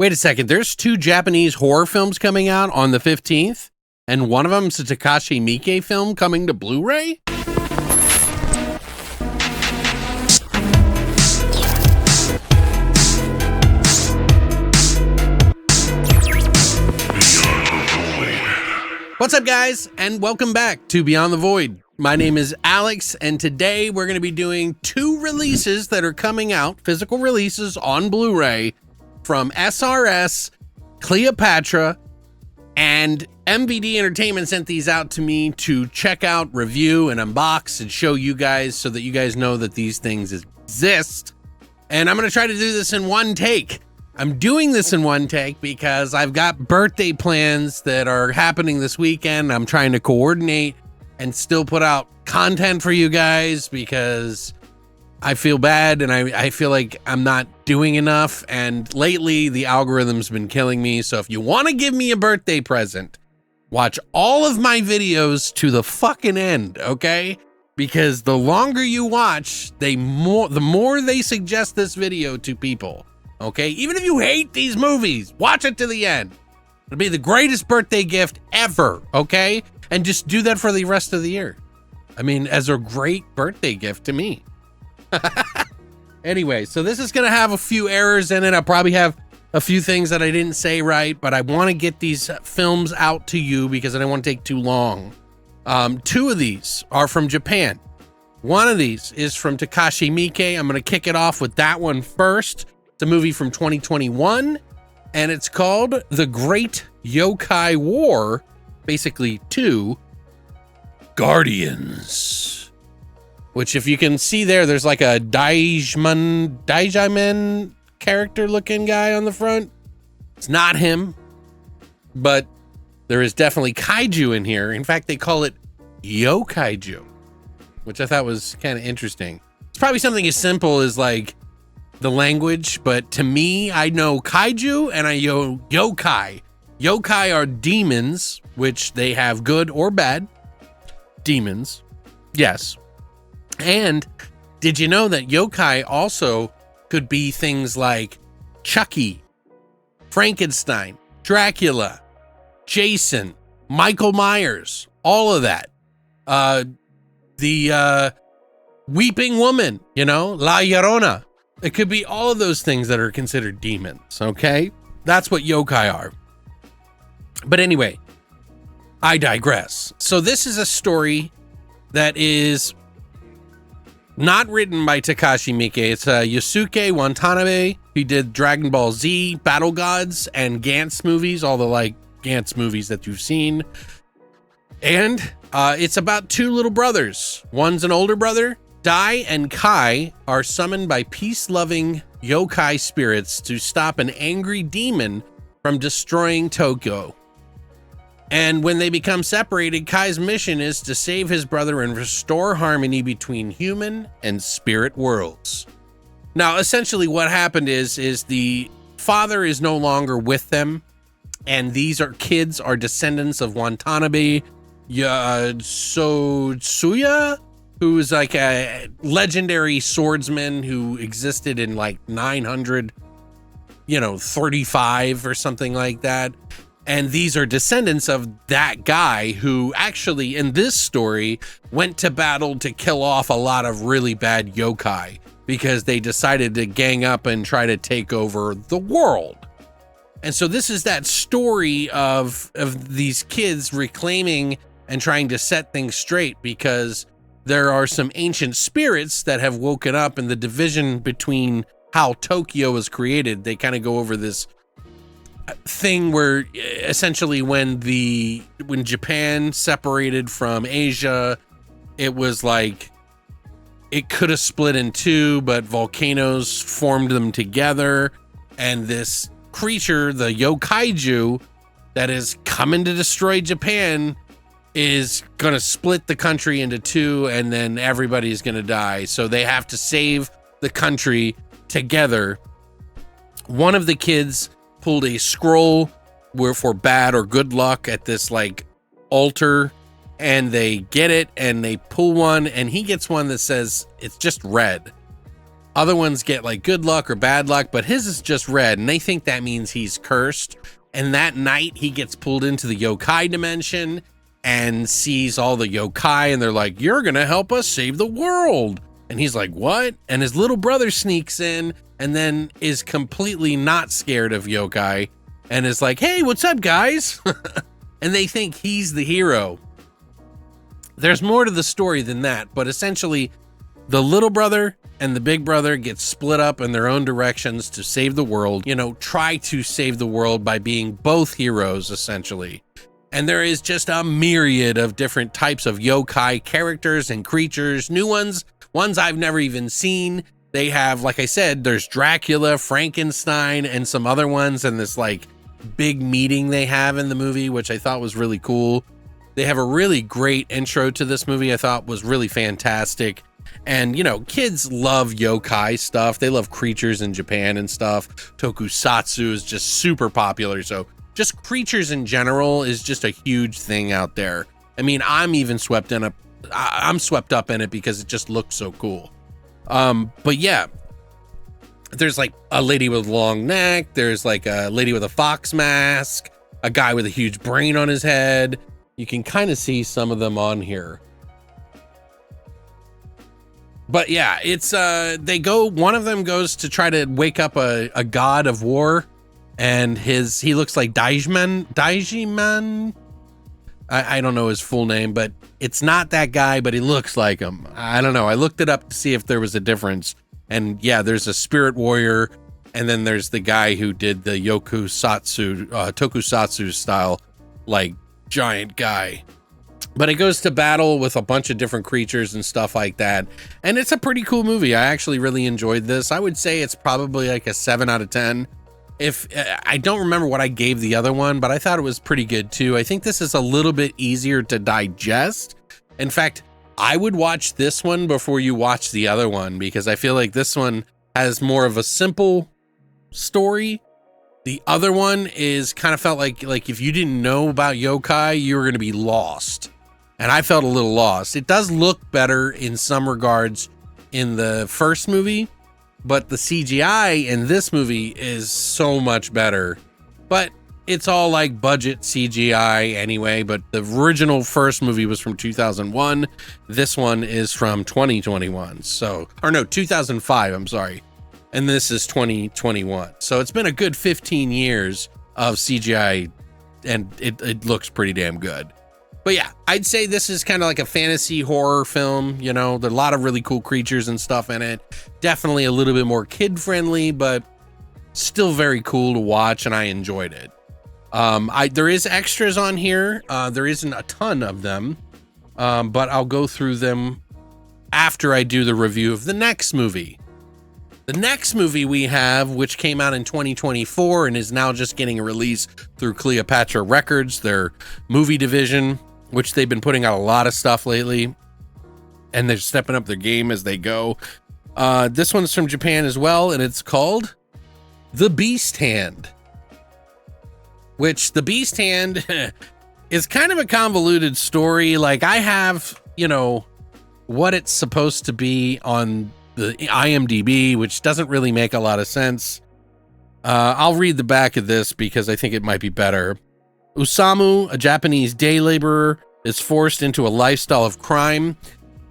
Wait a second, there's 2 Japanese horror films coming out on the 15th, and one of them's a Takashi Miike film coming to Blu-ray? What's up, guys, and welcome back to Beyond the Void. My name is Alex, and today we're going to be doing 2 releases that are coming out, physical releases on Blu-ray, from SRS, Cleopatra, and MVD Entertainment sent these out to me to check out, review, and unbox and show you guys so that you guys know that these things exist. And I'm going to try to do this in one take. I'm doing this in one take because I've got birthday plans that are happening this weekend. I'm trying to coordinate and still put out content for you guys because I feel bad and I feel like I'm not doing enough. And lately the algorithm's been killing me. So if you want to give me a birthday present, watch all of my videos to the fucking end, okay? Because the longer you watch, the more they suggest this video to people. Okay, even if you hate these movies, watch it to the end. It'll be the greatest birthday gift ever, okay? And just do that for the rest of the year. I mean, as a great birthday gift to me. Anyway, so this is gonna have a few errors in it. I'll probably have a few things that I didn't say right, but I wanna get these films out to you because I don't wanna take too long. 2 of these are from Japan. One of these is from Takashi Miike. I'm gonna kick it off with that one first. It's a movie from 2021, and it's called The Great Yokai War, basically 2 Guardians. Which, if you can see there's like a Daijman character looking guy on the front. It's not him, but there is definitely kaiju in here. In fact, they call it yokaiju, which I thought was kind of interesting. It's probably something as simple as like the language, but to me, I know kaiju and I know yokai. Yokai are demons, which they have good or bad. Demons, yes. And did you know that yokai also could be things like Chucky, Frankenstein, Dracula, Jason, Michael Myers, all of that. The Weeping Woman, La Llorona. It could be all of those things that are considered demons, okay? That's what yokai are. But anyway, I digress. So this is a story that is not written by Takashi Miike. It's Yusuke Watanabe. He did Dragon Ball Z, Battle Gods, and Gantz movies, all the Gantz movies that you've seen. And it's about 2 little brothers. One's an older brother. Dai and Kai are summoned by peace-loving yokai spirits to stop an angry demon from destroying Tokyo. And when they become separated, Kai's mission is to save his brother and restore harmony between human and spirit worlds. Now, essentially what happened is the father is no longer with them, and these kids are descendants of Watanabe Sotsuya, who is like a legendary swordsman who existed in like 935 or something like that. And these are descendants of that guy who actually, in this story, went to battle to kill off a lot of really bad yokai because they decided to gang up and try to take over the world. And so this is that story of these kids reclaiming and trying to set things straight because there are some ancient spirits that have woken up, and the division between how Tokyo was created, they kind of go over this thing where essentially when Japan separated from Asia, it was like it could have split in 2, but volcanoes formed them together, and this creature, the yokaiju, that is coming to destroy Japan is gonna split the country into 2, and then everybody's gonna die. So they have to save the country together. One of the kids pulled a scroll for bad or good luck at this like altar, and they get it and they pull one, and he gets one that says it's just red. Other ones get like good luck or bad luck, but his is just red, and they think that means he's cursed. And that night he gets pulled into the yokai dimension and sees all the yokai, and they're like, "You're gonna help us save the world." And he's like, "What?" And his little brother sneaks in and then is completely not scared of yokai and is like, "Hey, what's up, guys?" And they think he's the hero. There's more to the story than that, but essentially the little brother and the big brother get split up in their own directions to save the world, try to save the world by being both heroes, essentially. And there is just a myriad of different types of yokai characters and creatures, new ones I've never even seen. They have, like I said, there's Dracula, Frankenstein, and some other ones, and this like big meeting they have in the movie, which I thought was really cool. They have a really great intro to this movie I thought was really fantastic. And, kids love yokai stuff. They love creatures in Japan and stuff. Tokusatsu is just super popular. So just creatures in general is just a huge thing out there. I mean, I'm swept up in it because it just looks so cool. But yeah, there's like a lady with a long neck. There's like a lady with a fox mask, a guy with a huge brain on his head. You can kind of see some of them on here. But yeah, it's one of them goes to try to wake up a god of war, and he looks like Daijiman. I don't know his full name, but it's not that guy, but he looks like him. I don't know. I looked it up to see if there was a difference. And yeah, there's a spirit warrior, and then there's the guy who did the tokusatsu style, like giant guy. But it goes to battle with a bunch of different creatures and stuff like that. And it's a pretty cool movie. I actually really enjoyed this. I would say it's probably like a 7 out of 10. If I don't remember what I gave the other one, but I thought it was pretty good too. I think this is a little bit easier to digest. In fact, I would watch this one before you watch the other one, because I feel like this one has more of a simple story. The other one is kind of felt like if you didn't know about yokai, you were going to be lost. And I felt a little lost. It does look better in some regards in the first movie, but the CGI in this movie is so much better. But it's all like budget CGI anyway, but the original first movie was from 2001. This one is from 2021. 2005, I'm sorry. And this is 2021. So it's been a good 15 years of CGI, and it looks pretty damn good. But yeah, I'd say this is kind of like a fantasy horror film. There are a lot of really cool creatures and stuff in it. Definitely a little bit more kid friendly, but still very cool to watch, and I enjoyed it. There is extras on here. There isn't a ton of them, but I'll go through them after I do the review of the next movie. The next movie we have, which came out in 2024 and is now just getting a release through Cleopatra Records, their movie division, which they've been putting out a lot of stuff lately, and they're stepping up their game as they go. This one's from Japan as well, and it's called The Beast Hand, which The Beast Hand is kind of a convoluted story. Like, I have, what it's supposed to be on the IMDb, which doesn't really make a lot of sense. I'll read the back of this because I think it might be better. Usamu, a Japanese day laborer, is forced into a lifestyle of crime.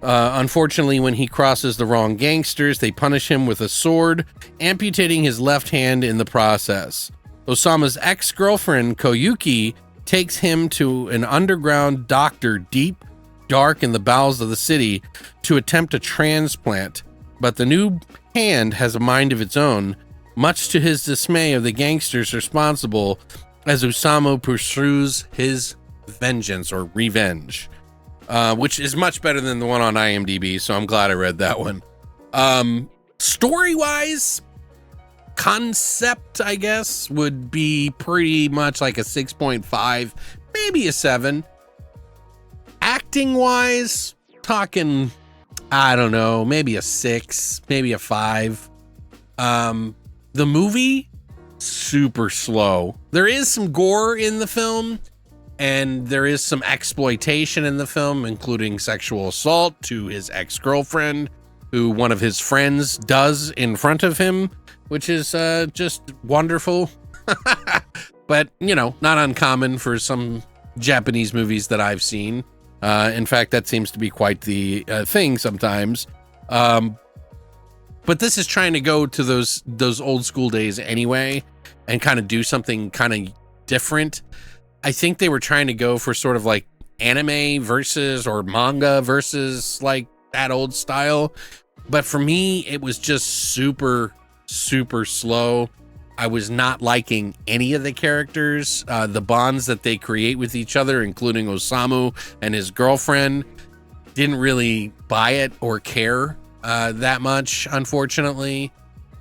Unfortunately, when he crosses the wrong gangsters, they punish him with a sword, amputating his left hand in the process. Osama's ex-girlfriend, Koyuki, takes him to an underground doctor deep, dark in the bowels of the city to attempt a transplant. But the new hand has a mind of its own, much to his dismay of the gangsters responsible, as Osamu pursues his vengeance or revenge, which is much better than the one on IMDb, so I'm glad I read that one. Story-wise, concept, I guess, would be pretty much like a 6.5, maybe a 7. Acting-wise, talking, I don't know, maybe a 6, maybe a 5. The movie, super slow. There is some gore in the film, and there is some exploitation in the film, including sexual assault to his ex-girlfriend. who one of his friends does in front of him, which is just wonderful. But, you know, not uncommon for some Japanese movies that I've seen. In fact, that seems to be quite the thing sometimes. But this is trying to go to those old school days anyway and kind of do something kind of different. I think they were trying to go for sort of like anime versus or manga versus like that old style. But for me, it was just super, super slow. I was not liking any of the characters, the bonds that they create with each other, including Osamu and his girlfriend. Didn't really buy it or care that much, unfortunately.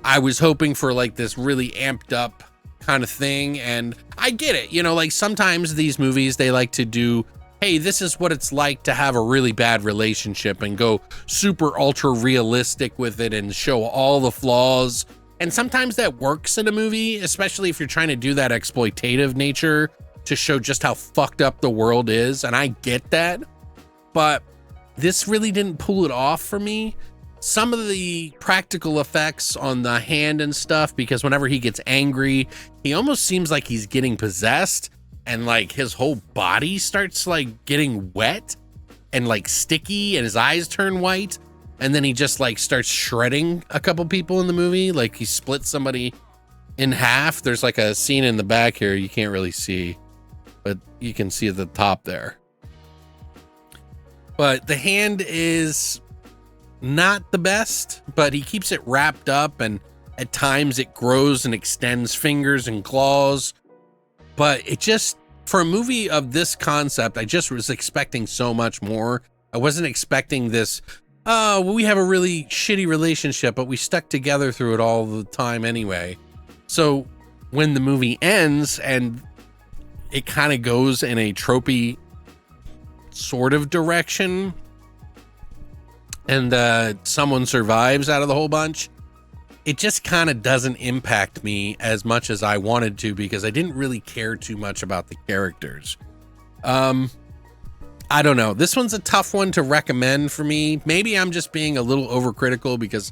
I was hoping for like this really amped up kind of thing, and I get it. You know, like sometimes these movies, they like to do, hey, this is what it's like to have a really bad relationship and go super ultra realistic with it and show all the flaws. And sometimes that works in a movie, especially if you're trying to do that exploitative nature to show just how fucked up the world is. And I get that, but this really didn't pull it off for me. Some of the practical effects on the hand and stuff, because whenever he gets angry, he almost seems like he's getting possessed, and like his whole body starts like getting wet and like sticky, and his eyes turn white. And then he just like starts shredding a couple people in the movie. Like he splits somebody in half. There's like a scene in the back here you can't really see, but you can see at the top there. But the hand is not the best, but he keeps it wrapped up, and at times it grows and extends fingers and claws. But it just, for a movie of this concept, I just was expecting so much more. I wasn't expecting this, oh, well, we have a really shitty relationship, but we stuck together through it all the time anyway. So when the movie ends and it kind of goes in a tropey sort of direction, and someone survives out of the whole bunch, it just kind of doesn't impact me as much as I wanted to, because I didn't really care too much about the characters. I don't know. This one's a tough one to recommend for me. Maybe I'm just being a little overcritical, because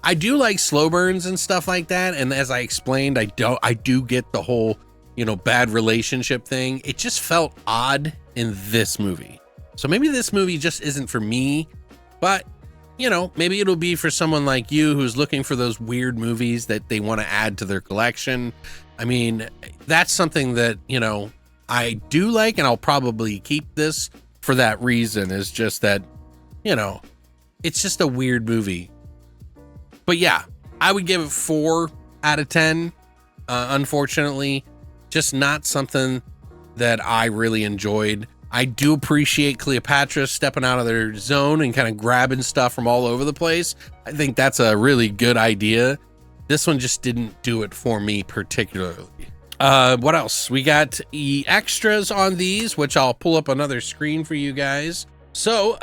I do like slow burns and stuff like that. And as I explained, I do get the whole, you know, bad relationship thing. It just felt odd in this movie. So maybe this movie just isn't for me, but you know, maybe it'll be for someone like you who's looking for those weird movies that they want to add to their collection. I mean, that's something that, you know, I do like, and I'll probably keep this for that reason, is just that, you know, it's just a weird movie. But yeah, I would give it 4 out of 10. Unfortunately, just not something that I really enjoyed. I do appreciate Cleopatra stepping out of their zone and kind of grabbing stuff from all over the place. I think that's a really good idea. This one just didn't do it for me particularly. What else? We got extras on these, which I'll pull up another screen for you guys. So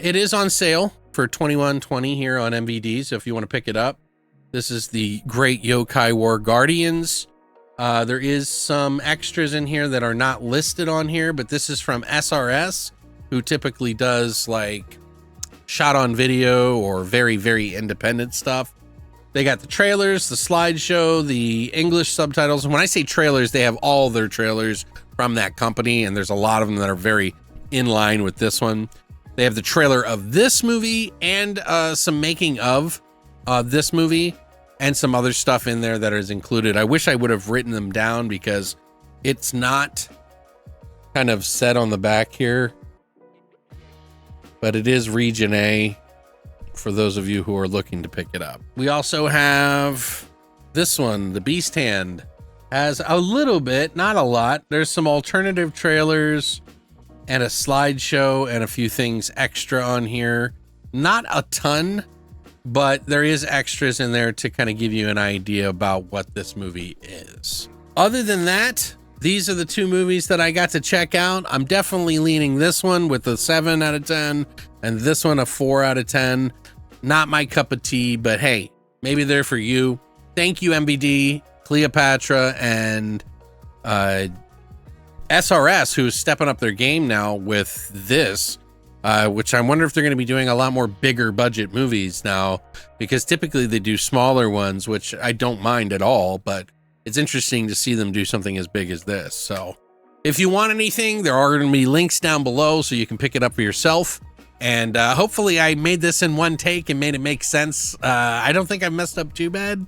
it is on sale for $21.20 here on MVD. So if you want to pick it up, this is the Great Yokai War Guardians. There is some extras in here that are not listed on here, but this is from SRS, who typically does like shot on video or very, very independent stuff. They got the trailers, the slideshow, the English subtitles. And when I say trailers, they have all their trailers from that company, and there's a lot of them that are very in line with this one. They have the trailer of this movie and some making of this movie, and some other stuff in there that is included. I wish I would have written them down, because it's not kind of set on the back here, but it is Region A for those of you who are looking to pick it up. We also have this one, the Beast Hand. Has a little bit, not a lot. There's some alternative trailers and a slideshow and a few things extra on here. Not a ton, but there is extras in there to kind of give you an idea about what this movie is. Other than that, these are the 2 movies that I got to check out. I'm definitely leaning this one with a 7 out of 10 and this one a 4 out of 10. Not my cup of tea, but hey, maybe they're for you. Thank you, MBD, Cleopatra, and SRS, who's stepping up their game now with this. which I wonder if they're going to be doing a lot more bigger budget movies now, because typically they do smaller ones, which I don't mind at all, but it's interesting to see them do something as big as this. So if you want anything, there are going to be links down below so you can pick it up for yourself. And hopefully I made this in one take and made it make sense. I don't think I messed up too bad.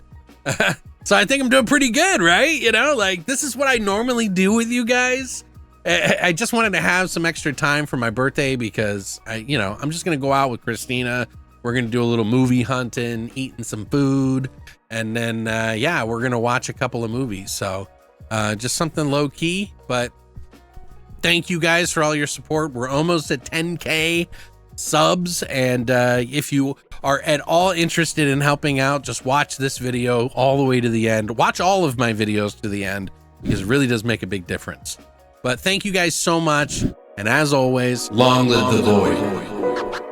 So I think I'm doing pretty good, right? You know, like, this is what I normally do with you guys. I just wanted to have some extra time for my birthday because I'm just going to go out with Christina. We're going to do a little movie hunting, eating some food. And then, yeah, we're going to watch a couple of movies. So just something low key, but thank you guys for all your support. We're almost at 10K subs, and if you are at all interested in helping out, just watch this video all the way to the end. Watch all of my videos to the end, because it really does make a big difference. But thank you guys so much, and as always, long live the void.